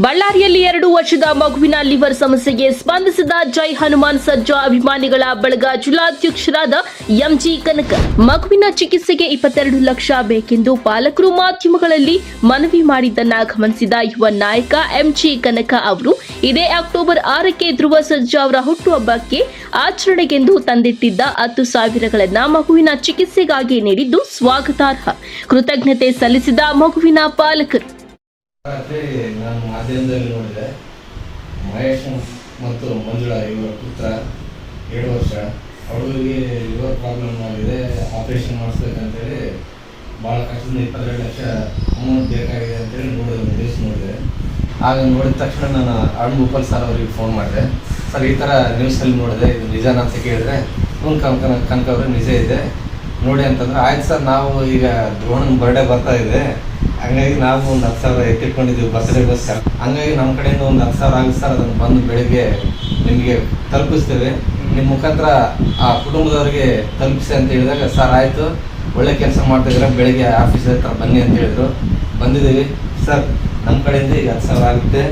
ಬಳ್ಳಾರಿಯಲ್ಲಿ 2 ವರ್ಷದ ಮಗುವಿನ ಲಿವರ್ ಸಮಸ್ಯೆಗೆ ಸ್ಪಂದಿಸಿದ ಜೈ ಹನುಮಾನ್ ಸರ್ಜಾ ಅಭಿಮಾನಿಗಳ ಬಳಗ ಜಿಲ್ಲಾಧ್ಯಕ್ಷರಾದ ಎಂಜಿ ಕನಕ. ಮಗುವಿನ ಚಿಕಿತ್ಸೆಗೆ 22 ಲಕ್ಷ ಬೇಕೆಂದು ಪಾಲಕರು ಮಾಧ್ಯಮಗಳಲ್ಲಿ ಮನವಿ ಮಾಡಿದ್ದನ್ನ ಗಮನಿಸಿದ ಯುವ ನಾಯಕ ಎಂಜಿ ಕನಕ ಅವರು ಇದೇ ಅಕ್ಟೋಬರ್ 6ಕ್ಕೆ ಧ್ರುವ ಸರ್ಜಾ ಅವರ ಹುಟ್ಟುಹಬ್ಬಕ್ಕೆ ಆಚರಣೆಗೆಂದು ತಂದಿಟ್ಟಿದ್ದ 10,000ಗಳನ್ನು ಮಗುವಿನ ಚಿಕಿತ್ಸೆಗಾಗಿ ನೀಡಿದ್ದು ಸ್ವಾಗತಾರ್ಹ. ಕೃತಜ್ಞತೆ ಸಲ್ಲಿಸಿದ ಮಗುವಿನ ಪಾಲಕರು. ರಾತ್ರಿ ನಾನು ಮಾಧ್ಯಮದಲ್ಲಿ ನೋಡಿದೆ, ಮಹೇಶ್ ಮತ್ತು ಮಂಜುಳಾ ಇವರ ಪುತ್ರ 7 ವರ್ಷ, ಅವಳಿಗೆ ಲಿವರ್ ಪ್ರಾಬ್ಲಮ್ ಆಗಿದೆ, ಆಪರೇಷನ್ ಮಾಡಿಸ್ಬೇಕಂತೇಳಿ ಭಾಳ ಕಷ್ಟದಿಂದ 22 ಲಕ್ಷ ಅಮೌಂಟ್ ಬೇಕಾಗಿದೆ ಅಂತೇಳಿ ನ್ಯೂಸ್ ನೋಡಿದೆ. ಆಗ ನೋಡಿದ ತಕ್ಷಣ ನಾನು ಅರುಣ್ ಗೋಪಾಲ್ ಸರ್ ಅವರಿಗೆ ಫೋನ್ ಮಾಡಿದೆ. ಸರ್, ಈ ಥರ ನ್ಯೂಸಲ್ಲಿ ನೋಡಿದೆ, ಇದು ನಿಜಾನ ಅಂತ ಕೇಳಿದ್ರೆ ಕನಕ ಅವರು ನಿಜ ಇದೆ ನೋಡಿ ಅಂತಂದ್ರೆ, ಆಯ್ತು ಸರ್, ನಾವು ಈಗ ಧ್ರುವನ ಬರ್ಡೇ ಬರ್ತಾ ಇದೆ, ಹಂಗಾಗಿ ನಾವು ಒಂದು 10,000 ಎತ್ತಿಟ್ಕೊಂಡಿದ್ದೀವಿ ಬರ್ತ್ಡೇಗೋಸ್ಕರ. ಹಂಗಾಗಿ ನಮ್ಮ ಕಡೆಯಿಂದ ಒಂದು 10,000 ಆಗುತ್ತೆ ಸರ್, ಅದನ್ನು ಬಂದು ಬೆಳಿಗ್ಗೆ ನಿಮಗೆ ತಲುಪಿಸ್ತೇವೆ, ನಿಮ್ಮ ಮುಖಾಂತರ ಆ ಕುಟುಂಬದವ್ರಿಗೆ ತಲುಪಿಸಿ ಅಂತ ಹೇಳಿದಾಗ, ಸರ್ ಆಯಿತು, ಒಳ್ಳೆ ಕೆಲಸ ಮಾಡ್ತಿದ್ದೀರ, ಬೆಳಿಗ್ಗೆ ಆಫೀಸ್ ಹತ್ರ ಬನ್ನಿ ಅಂತ ಹೇಳಿದ್ರು. ಬಂದಿದ್ದೀವಿ ಸರ್, ನಮ್ಮ ಕಡೆಯಿಂದ ಈಗ 10,000 ಆಗುತ್ತೆ.